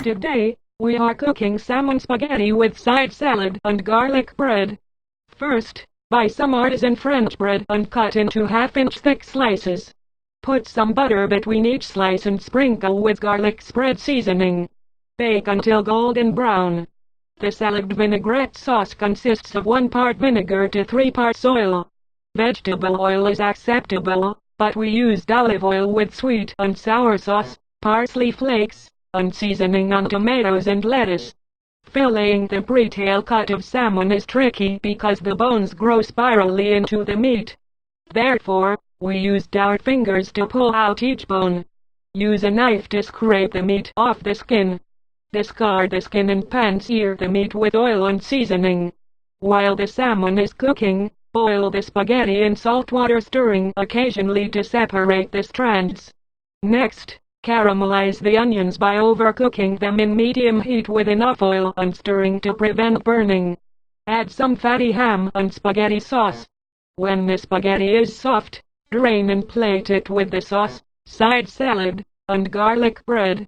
Today, we are cooking salmon spaghetti with side salad and garlic bread. First, buy some artisan French bread and cut into half-inch thick slices. Put some butter between each slice and sprinkle with garlic spread seasoning. Bake until golden brown. The salad vinaigrette sauce consists of 1 part vinegar to 3 parts oil. Vegetable oil is acceptable, but we used olive oil with sweet and sour sauce, parsley flakes, and seasoning on tomatoes and lettuce. Filleting the pre-tail cut of salmon is tricky because the bones grow spirally into the meat. Therefore, we used our fingers to pull out each bone. Use a knife to scrape the meat off the skin. Discard the skin and pan-sear the meat with oil and seasoning. While the salmon is cooking, boil the spaghetti in salt water, stirring occasionally to separate the strands. Next, caramelize the onions by overcooking them in medium heat with enough oil and stirring to prevent burning. Add some fatty ham and spaghetti sauce. When the spaghetti is soft, drain and plate it with the sauce, side salad, and garlic bread.